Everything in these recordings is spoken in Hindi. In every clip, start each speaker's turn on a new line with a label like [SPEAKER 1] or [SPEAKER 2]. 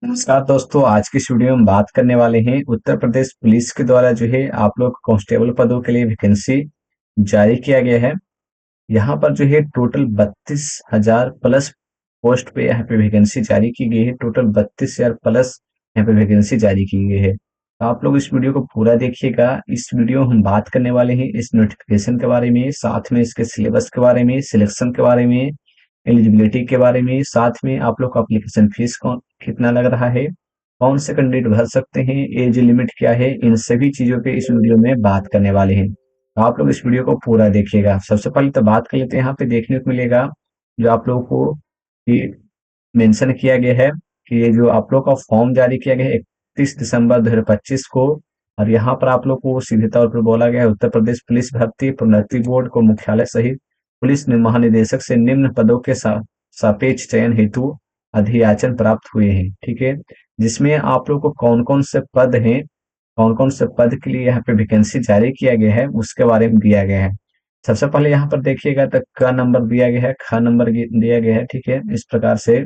[SPEAKER 1] नमस्कार दोस्तों, आज की इस वीडियो में बात करने वाले हैं उत्तर प्रदेश पुलिस के द्वारा जो है आप लोग कांस्टेबल पदों के लिए वैकेंसी जारी किया गया है। यहाँ पर जो है टोटल 32,000 प्लस पोस्ट पे यहाँ पे वैकेंसी जारी की गई है। टोटल 32,000 प्लस यहाँ पे वैकेंसी जारी की गई है। तो आप लोग इस वीडियो को पूरा देखिएगा। इस वीडियो में हम बात करने वाले हैं इस नोटिफिकेशन के बारे में, साथ में इसके सिलेबस के बारे में, सिलेक्शन के बारे में, एलिजिबिलिटी के बारे में, साथ में आप लोग का एप्लीकेशन फीस कौन कितना लग रहा है, कौन से कैंडिडेट भर सकते हैं, एज लिमिट क्या है, इन सभी चीजों पे इस वीडियो में बात करने वाले हैं। तो आप लोग इस वीडियो को पूरा देखिएगा। सबसे पहले तो बात कर लेते हैं, यहाँ पे देखने को मिलेगा जो आप लोगों को मेंशन किया गया है कि ये जो आप लोग का फॉर्म जारी किया गया है 31 दिसंबर 2025 को। और यहाँ पर आप लोग को सीधे तौर पर बोला गया है उत्तर प्रदेश पुलिस भर्ती प्रोन्नति बोर्ड को मुख्यालय सहित पुलिस महानिदेशक से निम्न पदों के सापेक्ष चयन हेतु अधियाचन प्राप्त हुए हैं। ठीक है, जिसमें आप लोग को कौन कौन से पद हैं, कौन कौन से पद के लिए यहाँ पे वैकेंसी जारी किया गया है उसके बारे में दिया गया है। सबसे पहले यहाँ पर देखिएगा तो क नंबर दिया गया है, ख नंबर दिया गया है। ठीक है, इस प्रकार से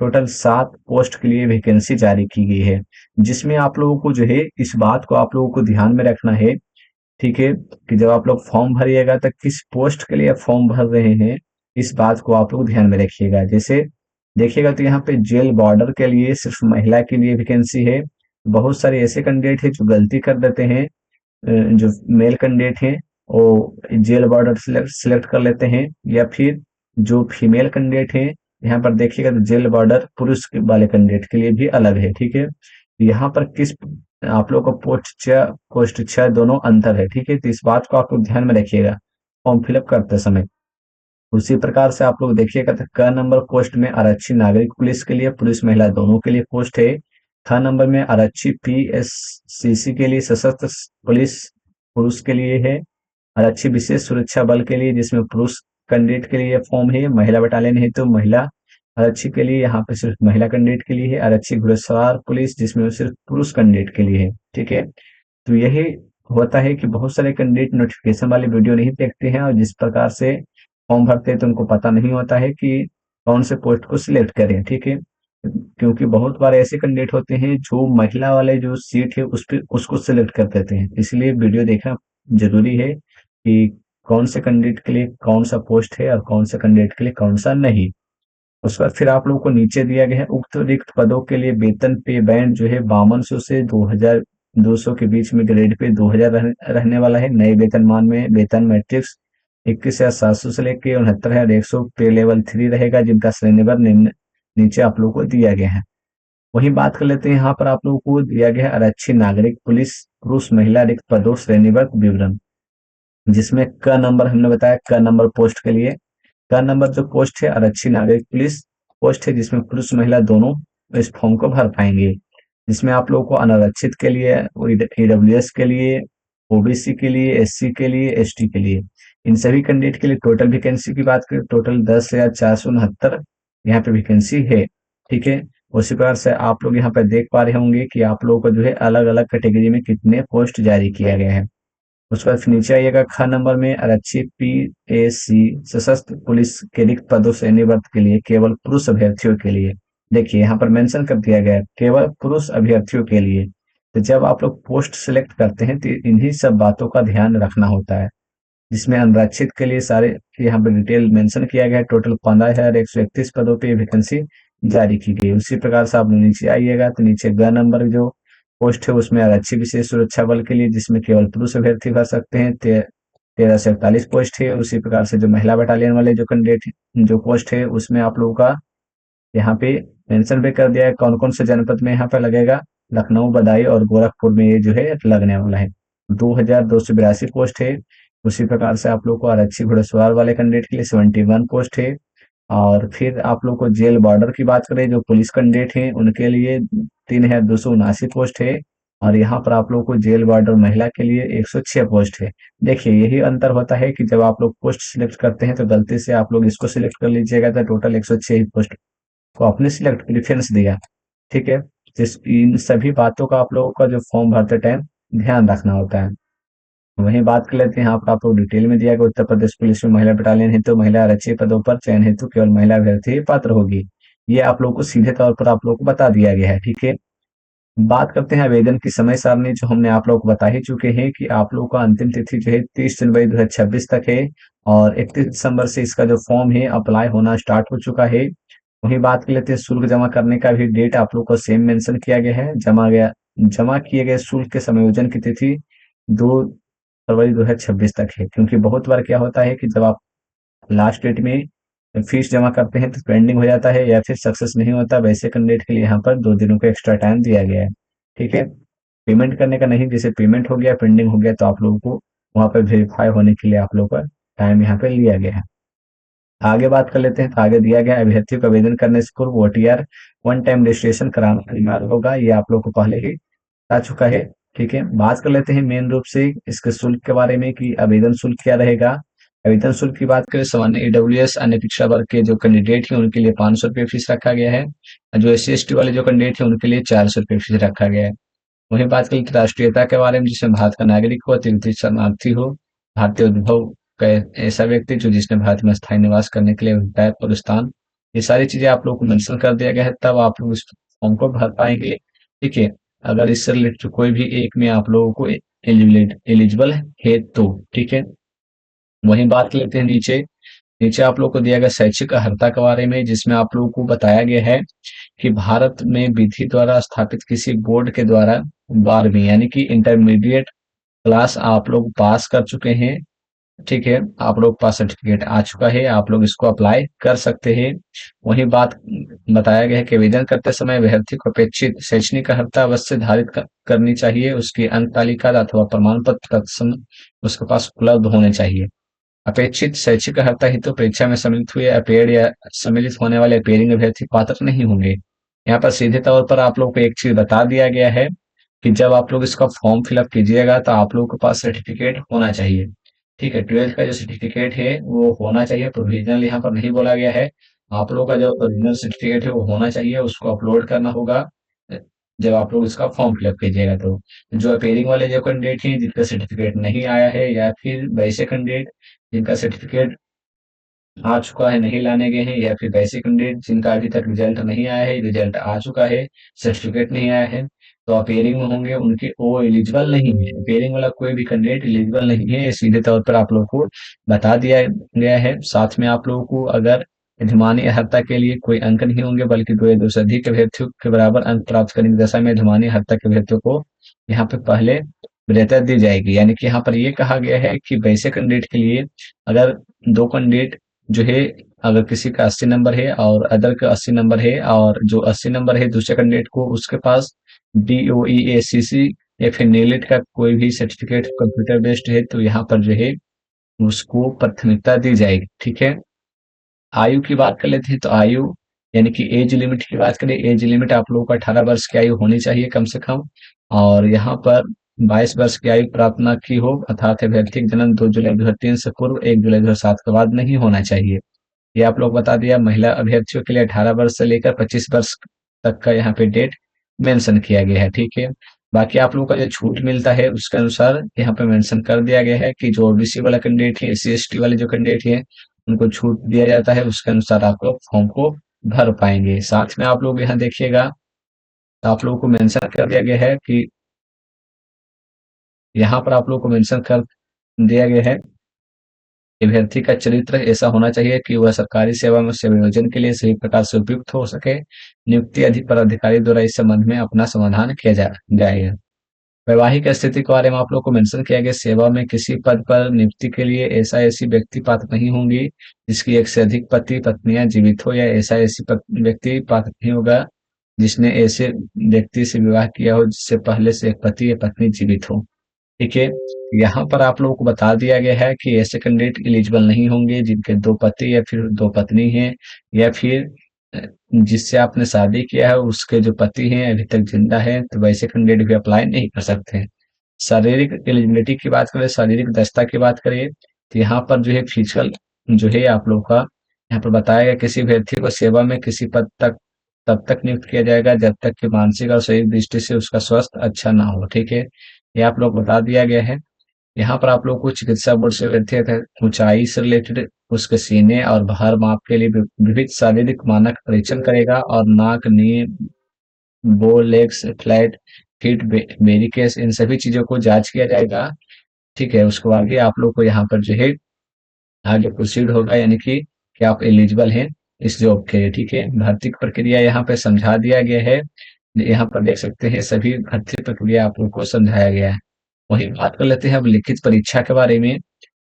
[SPEAKER 1] टोटल 7 पोस्ट के लिए वैकेंसी जारी की गई है, जिसमें आप लोगों को जो है इस बात को आप लोगों को ध्यान में रखना है। ठीक है, कि जब आप लोग फॉर्म भरिएगा तो किस पोस्ट के लिए फॉर्म भर रहे हैं, इस बात को आप लोग ध्यान में रखिएगा। जैसे देखिएगा तो यहाँ पे जेल बॉर्डर के लिए सिर्फ महिला के लिए वैकेंसी है। बहुत सारे ऐसे कैंडिडेट हैं जो गलती कर देते हैं, जो मेल कैंडिडेट हैं वो जेल बॉर्डर सिलेक्ट कर लेते हैं, या फिर जो फीमेल कैंडिडेट हैं यहाँ पर देखिएगा तो जेल बॉर्डर पुरुष वाले कैंडिडेट के लिए भी अलग है। ठीक है, यहाँ पर किस आप लोग को पोस्ट 6 दोनों अंतर है। ठीक है, तो इस बात को आप लोग ध्यान में रखिएगा फॉर्म फिलअप करते समय। उसी प्रकार से आप लोग देखिएगा तो क नंबर पोस्ट में आरक्षी नागरिक पुलिस के लिए पुरुष महिला दोनों के लिए पोस्ट है। ख नंबर में आरक्षी पीएससीसी के लिए सशस्त्र पुलिस पुरुष के लिए है। आरक्षी विशेष सुरक्षा बल के लिए जिसमें पुरुष कैंडिडेट के लिए फॉर्म है। महिला बटालियन है तो महिला आरक्षी के लिए यहाँ पे सिर्फ महिला कैंडिडेट के लिए है। आरक्षी घुड़सवार पुलिस जिसमें सिर्फ पुरुष कैंडिडेट के लिए है। ठीक है, तो यही होता है कि बहुत सारे कैंडिडेट नोटिफिकेशन वाली वीडियो नहीं देखते हैं और जिस प्रकार से फॉर्म भरते हैं तो उनको पता नहीं होता है कि कौन से पोस्ट को सिलेक्ट करें। ठीक है, क्योंकि बहुत बार ऐसे कैंडिडेट होते हैं जो महिला वाले जो सीट है उस पे उसको सिलेक्ट कर देते हैं। इसलिए वीडियो देखना जरूरी है कि कौन से कैंडिडेट के लिए कौन सा पोस्ट है और कौन सा कैंडिडेट के लिए कौन सा नहीं। उसके बाद फिर आप लोगों को नीचे दिया गया है उक्त रिक्त पदों के लिए वेतन पे बैंड जो है 5200 से 2200 के बीच में ग्रेड पे 2000 रहने वाला है। नए वेतनमान में वेतन मैट्रिक्स 21,700 से लेके 69,100 पे लेवल 3 रहेगा, जिनका श्रेणीवर निम्न नीचे आप लोगों को दिया गया है। वही बात कर लेते हैं, यहाँ पर आप लोगों को दिया गया है आरक्षी नागरिक पुलिस पुरुष महिला रिक्त पदों श्रेणीवर विवरण, जिसमें क नंबर हमने बताया क नंबर पोस्ट के लिए क नंबर जो पोस्ट है आरक्षी नागरिक पुलिस पोस्ट है, जिसमें पुरुष महिला दोनों इस फॉर्म को भर पाएंगे। जिसमें आप लोगों को अनारक्षित के लिए, ईडब्ल्यूएस के लिए, ओबीसी के लिए, एससी के लिए, एसटी के लिए, इन सभी कैंडिडेट के लिए टोटल वैकेंसी की बात करें टोटल 10,469 यहाँ पे वैकेंसी है। ठीक है, उसी प्रकार से आप लोग यहाँ पे देख पा रहे होंगे कि आप लोगों को जो है अलग अलग कैटेगरी में कितने पोस्ट जारी किया गया है। उसके बाद फिर नीचे आइएगा ख नंबर में आरक्षी पीएसी सशस्त्र पुलिस के रिक्त पदों से निवर्त के लिए केवल पुरुष अभ्यर्थियों के लिए। देखिए यहाँ पर मेंशन कर दिया गया है केवल पुरुष अभ्यर्थियों के लिए। तो जब आप लोग पोस्ट सिलेक्ट करते हैं तो इन्हीं सब बातों का ध्यान रखना होता है। जिसमें अनारक्षित के लिए सारे यहाँ पे डिटेल मेंशन किया गया है। टोटल 15,131 पदों पे वैकेंसी जारी की गई। उसी प्रकार से आप नीचे आइएगा तो नीचे ग नंबर जो पोस्ट है उसमें आरक्षी विशेष सुरक्षा बल के लिए जिसमें केवल पुरुष अभ्यर्थी भर सकते हैं 1341 पोस्ट है। उसी प्रकार से जो महिला बटालियन वाले जो कैंडिडेट जो पोस्ट है उसमें आप लोगों का यहाँ पे मेंशन भी कर दिया है कौन कौन से जनपद में यहाँ पे लगेगा। लखनऊ, बदायूं और गोरखपुर में ये जो है लगने वाला है। 2,282 पोस्ट है। उसी प्रकार से आप लोग को आरक्षी घुड़सवार वाले कैंडिडेट के लिए 71 पोस्ट है। और फिर आप लोग को जेल बॉर्डर की बात करें जो पुलिस कैंडिडेट हैं उनके लिए 3,279 पोस्ट है। और यहाँ पर आप लोग को जेल बॉर्डर महिला के लिए 106 पोस्ट है। देखिए यही अंतर होता है कि जब आप लोग पोस्ट सिलेक्ट करते हैं तो गलती से आप लोग इसको सिलेक्ट कर लीजिएगा तो टोटल 106 पोस्ट को आपने सिलेक्ट प्रेफरेंस दिया। ठीक है, इन सभी बातों का आप लोगों का जो फॉर्म भरते टाइम ध्यान रखना होता है। वहीं बात कर लेते हैं यहाँ पर आपको डिटेल में दिया गया उत्तर प्रदेश पुलिस में महिला बटालियन हेतु महिला आरक्षी पदों पर चयन हेतु केवल महिला अभ्यर्थी ही पात्र होगी। ये आप लोगों को सीधे तौर पर आप लोगों को बता दिया गया है, ठीक है। बात करते हैं आवेदन की समय सारणी, जो हमने आप लोगों को बता ही चुके हैं कि आप लोगों का अंतिम तिथि जो है 30 जनवरी 2026 तक है, और 31 दिसंबर से इसका जो फॉर्म है अप्लाई होना स्टार्ट हो चुका है। वहीं बात कर लेते हैं शुल्क जमा करने का भी डेट आप लोग को सेम मेंशन किया गया है। जमा किए गए शुल्क के समायोजन की तिथि 2 फरवरी 2026 तक है, क्योंकि बहुत बार क्या होता है कि जब आप लास्ट डेट में फीस जमा करते हैं तो पेंडिंग हो जाता है या फिर सक्सेस नहीं होता। वैसे कैंडिडेट के लिए यहाँ पर 2 दिनों का एक्स्ट्रा टाइम दिया गया है, ठीक है। पेमेंट करने का नहीं, जैसे पेमेंट हो गया पेंडिंग हो गया तो आप लोगों को वहां पर वेरीफाई होने के लिए आप लोगों का टाइम यहाँ पे लिया गया है। आगे बात कर लेते हैं, तो आगे दिया गया अभ्यर्थियों को आवेदन करने से पूर्व ओटीआर वन टाइम रजिस्ट्रेशन कराना अनिवार्य होगा। ये आप लोग को पहले ही आ चुका है, ठीक है। बात कर लेते हैं मेन रूप से इसके शुल्क के बारे में कि आवेदन शुल्क क्या रहेगा। आवेदन शुल्क की बात करें, सामान्य ईडब्ल्यूएस अन्य पिछड़ा वर्ग के जो कैंडिडेट हैं उनके लिए 500 रुपये फीस रखा गया है, और जो SC ST वाले जो कैंडिडेट हैं उनके लिए 400 रुपये फीस रखा गया है। वहीं बात करें कि राष्ट्रीयता के बारे में, जिसमें भारत का नागरिक हो, तिब्बती शरणार्थी हो, भारतीय उद्भव का ऐसा व्यक्ति जो जिसने भारत में स्थायी निवास करने के लिए अभिप्राय और स्थान, ये सारी चीजें आप लोग को मेंशन कर दिया गया है, तब आप लोग इस फॉर्म को भर पाएंगे, ठीक है। अगर इससे रिलेटेड कोई भी एक में आप लोगों को एलिजिबल है तो, ठीक है। वहीं बात कर लेते हैं नीचे, नीचे आप लोग को दिया गया शैक्षिक अर्हता के बारे में, जिसमें आप लोगों को बताया गया है कि भारत में विधि द्वारा स्थापित किसी बोर्ड के द्वारा 12वीं यानी कि इंटरमीडिएट क्लास आप लोग पास कर चुके हैं, ठीक है। आप लोग पास सर्टिफिकेट आ चुका है, आप लोग इसको अप्लाई कर सकते हैं। वही बात बताया गया है कि आवेदन करते समय अभ्यर्थी को अपेक्षित शैक्षणिक अर्हता अवश्य धारित करनी चाहिए। उसकी अंक तालिका अथवा प्रमाण पत्र तत्सम उसके पास उपलब्ध होने चाहिए। अपेक्षित शैक्षिक अर्हता हेतु परीक्षा में सम्मिलित हुए अपेयर या सम्मिलित होने वाले अपेयरिंग अभ्यर्थी पात्र नहीं होंगे। यहाँ पर सीधे तौर पर आप लोग को एक चीज बता दिया गया है कि जब आप लोग इसका फॉर्म फिलअप कीजिएगा तो आप लोगों के पास सर्टिफिकेट होना चाहिए, ठीक है। 12th का जो सर्टिफिकेट है वो होना चाहिए, प्रोविजनल यहाँ पर नहीं बोला गया है। आप लोगों का जो ओरिजिनल सर्टिफिकेट है वो होना चाहिए, उसको अपलोड करना होगा जब आप लोग इसका फॉर्म फिलअप कीजिएगा तो। जो अपेयरिंग वाले जो कैंडिडेट हैं जिनका सर्टिफिकेट नहीं आया है, या फिर वैसे कैंडिडेट जिनका सर्टिफिकेट आ चुका है नहीं लाने गए हैं, या फिर वैसे कैंडिडेट जिनका अभी तक रिजल्ट नहीं आया है, रिजल्ट आ चुका है सर्टिफिकेट नहीं आया है, तो अपेयरिंग में होंगे, उनके वो एलिजिबल नहीं है। अपेयरिंग वाला कोई भी कैंडिडेट एलिजिबल नहीं है, ये सीधे तौर पर आप लोग को बता दिया गया है। साथ में आप लोगों को अगर अधिमानी अर्हता के लिए कोई अंक नहीं होंगे, बल्कि दो या दो से अधिक अभ्यर्थियों के बराबर अंक प्राप्त करने की दशा में अधिमानी अर्हता के अभ्यर्थियों को यहाँ पे पहले वरीयता दी जाएगी। यानी कि यहाँ पर ये कहा गया है कि वैसे कैंडिडेट के लिए अगर दो कैंडिडेट जो है, अगर किसी का 80 नंबर है और अदर का 80 नंबर है, और जो 80 नंबर है दूसरे कैंडिडेट को उसके पास DOE ACC या फिर नीलेट का कोई भी सर्टिफिकेट कंप्यूटर बेस्ड है, तो यहाँ पर जो है उसको प्राथमिकता दी जाएगी, ठीक है। आयु की बात कर लेते हैं, तो आयु यानी कि एज लिमिट की बात करें, एज लिमिट आप लोगों को 18 वर्ष की आयु होनी चाहिए कम से कम, और यहाँ पर 22 वर्ष की आयु प्राप्त न की हो, अर्थात अभ्यर्थी का जन्म 2 जुलाई 2003 से पूर्व 1 जुलाई 2007 के बाद नहीं होना चाहिए। ये आप लोग बता दिया। महिला अभ्यर्थियों के लिए 18 वर्ष से लेकर 25 वर्ष तक का यहाँ पे डेट मेंशन किया गया है, ठीक है। बाकी आप लोगों का जो छूट मिलता है उसके अनुसार यहाँ पे मेंशन कर दिया गया है कि जो OBC वाला कैंडिडेट है, SC ST वाले जो कैंडिडेट है उनको छूट दिया जाता है, उसके अनुसार आप लोग फॉर्म को भर पाएंगे। साथ में आप लोग यहाँ देखिएगा, तो आप लोगों को मेंशन कर दिया गया है कि यहाँ पर आप लोगों को मेंशन कर दिया गया है, अभ्यर्थी का चरित्र ऐसा होना चाहिए कि वह सरकारी सेवा में सेवायोजन के लिए सही प्रकार से उपयुक्त हो सके। नियुक्ति पदाधिकारी द्वारा इस संबंध में अपना समाधान किया जाएगा। वैवाहिक स्थिति के बारे में आप लोग को मेंशन किया गया, सेवा में किसी पद पर नियुक्ति के लिए ऐसा ऐसी व्यक्ति पात्र नहीं होंगी जिसकी एक से अधिक पति पत्नियां जीवित हो, या ऐसा ऐसी व्यक्ति पात्र नहीं होगा जिसने ऐसे व्यक्ति से विवाह किया हो जिससे पहले से एक पति या पत्नी जीवित हो, ठीक है। यहाँ पर आप लोगों को बता दिया गया है कि ऐसे कैंडिडेट एलिजिबल नहीं होंगे जिनके 2 पति या फिर 2 पत्नी हैं, या फिर अ, जिससे आपने शादी किया है उसके जो पति हैं अभी तक जिंदा है, तो वैसे कैंडिडेट भी अप्लाई नहीं कर सकते हैं। शारीरिक एलिजिबिलिटी की बात करें, शारीरिक दक्षता की बात करें, तो यहाँ पर जो है फिजिकल जो है आप लोग का यहाँ पर बताया गया, किसी व्यक्ति को सेवा में किसी पद तक तब तक नियुक्त किया जाएगा जब तक कि मानसिक और शारीरिक दृष्टि से उसका स्वास्थ्य अच्छा ना हो, ठीक है। ये आप लोग बता दिया गया है। यहाँ पर आप लोग को चिकित्सा बोर्ड से ऊंचाई से रिलेटेड उसके सीने और भार माप के लिए विविध शारीरिक मानक परीक्षण करेगा और नाक, नी, बो, लेग्स, फ्लैट, फीट, बेरिकेस, इन सभी चीजों को जांच किया जाएगा। ठीक है, उसके बाद भी आप लोग को यहाँ पर जो है आगे प्रोसीड होगा, यानी कि आप एलिजिबल हैं इस जॉब के लिए। ठीक है, भर्ती की प्रक्रिया यहाँ पे समझा दिया गया है। यहाँ पर देख सकते हैं सभी भर्ती प्रक्रिया आप लोग को समझाया गया है। वहीं बात कर लेते हैं अब लिखित परीक्षा के बारे में।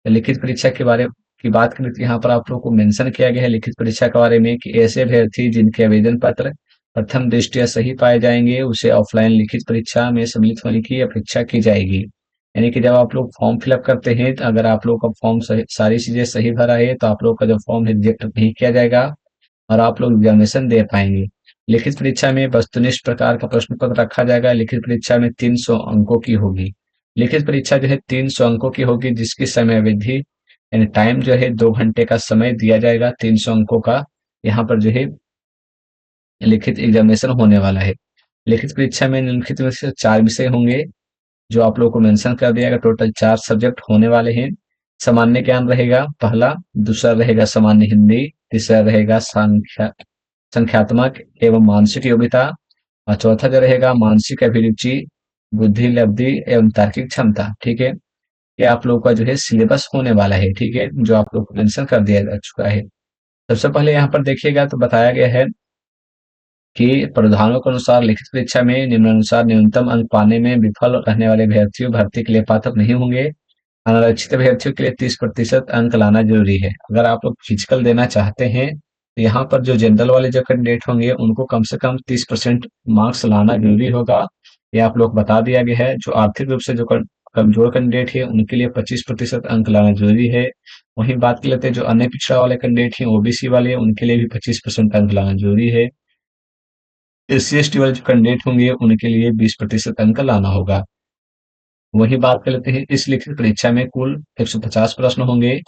[SPEAKER 1] लिखित परीक्षा के बारे की बात करें तो यहाँ पर आप लोग को मेंशन किया गया है लिखित परीक्षा के बारे में कि ऐसे अभ्यर्थी जिनके आवेदन पत्र प्रथम दृष्टया सही पाए जाएंगे उसे ऑफलाइन लिखित परीक्षा में सम्मिलित होने की अपेक्षा की जाएगी। यानी कि जब आप लोग फॉर्म फिलअप करते हैं तो अगर आप लोग का फॉर्म सारी चीजें सही भरा है तो आप लोग का जो फॉर्म रिजेक्ट नहीं किया जाएगा और आप लोग एग्जामिनेशन दे पाएंगे। लिखित परीक्षा में वस्तुनिष्ठ प्रकार का प्रश्न पत्र रखा जाएगा। लिखित परीक्षा में 300 अंकों की होगी। लिखित परीक्षा जो है 300 अंकों की होगी, जिसकी समय अवधि यानी टाइम जो है 2 घंटे का समय दिया जाएगा। 300 अंकों का यहाँ पर जो है लिखित एग्जामिनेशन होने वाला है। लिखित परीक्षा में निम्नलिखित में से 4 विषय होंगे जो आप लोगों को मेंशन कर दिया गया। टोटल 4 सब्जेक्ट होने वाले हैं। सामान्य ज्ञान रहेगा पहला, दूसरा रहेगा सामान्य हिंदी, तीसरा रहेगा संख्यात्मक एवं मानसिक योग्यता और चौथा जो रहेगा मानसिक अभिरुचि, बुद्धि लब्धि एवं तार्किक क्षमता। ठीक है, ये आप लोगों का जो है सिलेबस होने वाला है। ठीक है, जो आप लोग को मेंशन कर दिया जा चुका है। सबसे पहले यहाँ पर देखिएगा तो बताया गया है कि प्रावधानों के अनुसार लिखित परीक्षा में निम्नानुसार न्यूनतम अंक पाने में विफल रहने वाले अभ्यर्थियों भर्ती के लिए पात्र नहीं होंगे। अनारक्षित अभ्यर्थियों के लिए 30% अंक लाना जरूरी है। अगर आप लोग फिजिकल देना चाहते हैं तो यहाँ पर जो जनरल वाले जो कैंडिडेट होंगे उनको कम से कम 30% मार्क्स लाना जरूरी होगा। ये आप लोग बता दिया गया है। जो आर्थिक रूप से जो कमजोर कैंडिडेट है उनके लिए 25% अंक लाना जरूरी है। वहीं बात कर लेते हैं जो अन्य पिछड़ा वाले कैंडिडेट हैं, ओबीसी वाले, उनके लिए भी 25% अंक लाना जरूरी है। एससी एसटी वाले जो कैंडिडेट होंगे उनके लिए 20% अंक लाना होगा। वही बात कर लेते हैं इस लिखित परीक्षा में कुल 150 प्रश्न होंगे।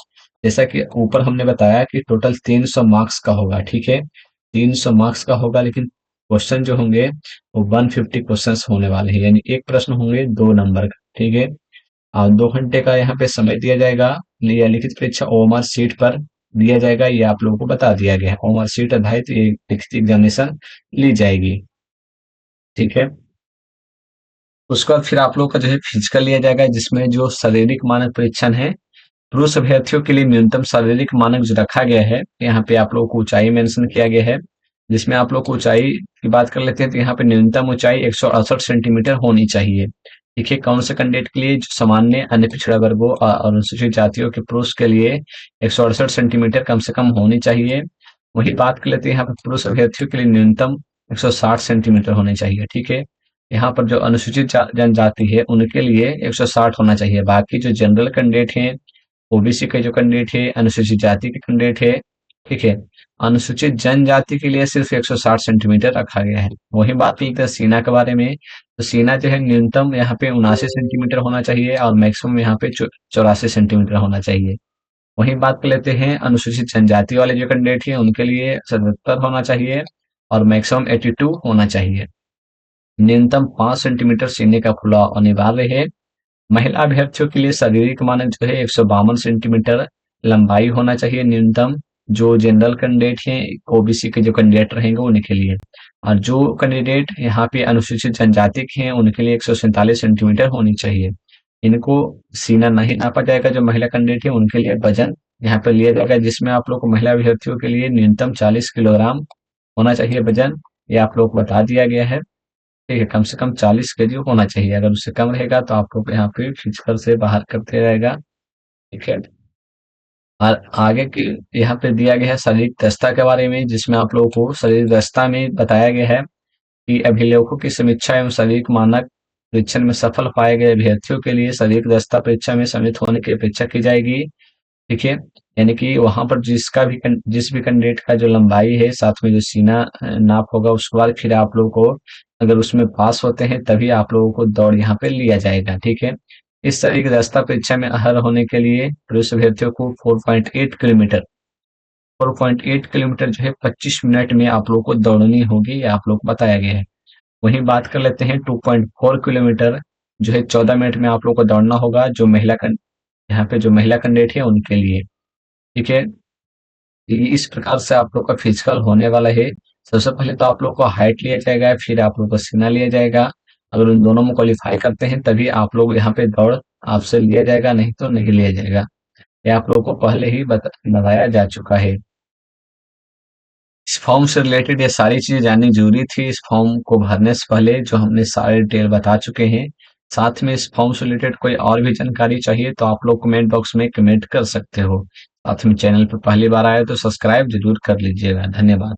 [SPEAKER 1] जैसा कि ऊपर हमने बताया कि टोटल 300 मार्क्स का होगा। ठीक है, 300 मार्क्स का होगा, लेकिन क्वेश्चन जो होंगे वो 150 क्वेश्चंस होने वाले हैं, यानी एक प्रश्न होंगे 2 नंबर का। ठीक है, और 2 घंटे का यहाँ पे समय दिया जाएगा। यह लिखित परीक्षा ओएमआर सीट पर दिया जाएगा, ये आप लोगों को बता दिया गया है। ओएमआर सीट आधारित ये लिखित एग्जामिनेशन ली जाएगी। ठीक है, उसके बाद फिर आप लोग का जो है फिजिकल लिया जाएगा, जिसमें जो शारीरिक मानक परीक्षण है पुरुष अभ्यर्थियों के लिए न्यूनतम शारीरिक मानक जो रखा गया है, यहाँ पे आप लोगों को ऊंचाई मेंशन किया गया है। जिसमें आप लोग को ऊंचाई की बात कर लेते हैं तो यहाँ पे न्यूनतम ऊंचाई 168 सेंटीमीटर होनी चाहिए। देखिए कौन से कैंडिडेट के लिए, जो सामान्य अन्य पिछड़ा वर्गों और अनुसूचित जातियों के पुरुष के लिए 168 सेंटीमीटर कम से कम होनी चाहिए। वही बात कर लेते हैं यहाँ पर पुरुष अभ्यर्थियों के लिए न्यूनतम 160 सेंटीमीटर होने चाहिए। ठीक है, यहाँ पर जो अनुसूचित जनजाति है उनके लिए 160 होना चाहिए। बाकी जो जनरल कैंडिडेट हैं, ओबीसी के जो कैंडिडेट है, अनुसूचित जाति के कैंडिडेट है, ठीक है, अनुसूचित जनजाति के लिए सिर्फ 160 सेंटीमीटर रखा गया है। वही बात करते हैं सीना के बारे में, तो सीना जो है न्यूनतम यहाँ पे 79 सेंटीमीटर होना चाहिए और मैक्सिमम यहाँ पे 84 सेंटीमीटर होना चाहिए। वहीं बात कर लेते हैं अनुसूचित जनजाति वाले जो कैंडिडेट है उनके लिए 77 होना चाहिए और मैक्सिमम 82 होना चाहिए। न्यूनतम 5 सेंटीमीटर सीने का फुलाव अनिवार्य है। महिला अभ्यर्थियों के लिए शारीरिक मानक जो है 152 सेंटीमीटर लंबाई होना चाहिए न्यूनतम। जो जनरल कैंडिडेट हैं, ओबीसी के जो कैंडिडेट रहेंगे उनके लिए, और जो कैंडिडेट यहाँ पे अनुसूचित जनजाति के हैं उनके लिए 147 सेंटीमीटर होनी चाहिए। इनको सीना नहीं नापा जाएगा। जो महिला कैंडिडेट है उनके लिए वजन यहाँ पर लिया जाएगा, जिसमें आप लोग को महिला अभ्यर्थियों के लिए न्यूनतम 40 किलोग्राम होना चाहिए वजन। ये आप लोग को बता दिया गया है। ठीक है, कम से कम 40 केजी होना चाहिए। अगर उससे कम रहेगा तो आपको यहाँ पे फिजिकल से बाहर करते रहेगा। ठीक है, और आगे की यहाँ पे दिया गया है शारीरिक दक्षता के बारे में, जिसमें आप लोगों को शारीरिक दक्षता में बताया गया है कि अभिलेखों की समीक्षा एवं शारीरिक मानक परीक्षण में सफल पाए गए अभ्यर्थियों के लिए शारीरिक दक्षता परीक्षा में सम्मिलित होने की अपेक्षा की जाएगी। ठीक है, यानी कि वहां पर जिस भी कैंडिडेट का जो लंबाई है साथ में जो सीना नाप होगा, उसके बाद फिर आप लोगों को अगर उसमें पास होते हैं तभी आप लोगों को दौड़ यहाँ पे लिया जाएगा। ठीक है, इस तरह की रास्ता परीक्षा में अर्ह होने के लिए पुरुष अभ्यर्थियों को 4.8 किलोमीटर जो है 25 मिनट में आप लोग को दौड़नी होगी, ये आप लोग को बताया गया है। वहीं बात कर लेते हैं 2.4 किलोमीटर जो है 14 मिनट में आप लोग को दौड़ना होगा, जो यहाँ पे जो महिला कैंडिडेट है उनके लिए। ठीक है, इस प्रकार से आप लोग का फिजिकल होने वाला है। सबसे पहले तो आप लोग को हाइट लिया जाएगा, फिर आप लोग को सीना लिया जाएगा। अगर उन दोनों में क्वालिफाई करते हैं तभी आप लोग यहाँ पे दौड़ आपसे लिया जाएगा, नहीं तो नहीं लिया जाएगा। ये आप लोग को पहले ही बताया जा चुका है। इस फॉर्म से रिलेटेड ये सारी चीजें जाननी जरूरी थी। इस फॉर्म को भरने से पहले जो हमने सारे डिटेल बता चुके हैं। साथ में इस फॉर्म से रिलेटेड कोई और भी जानकारी चाहिए तो आप लोग कमेंट बॉक्स में कमेंट कर सकते हो। साथ में चैनल पर पहली बार आए तो सब्सक्राइब जरूर कर लीजिएगा। धन्यवाद।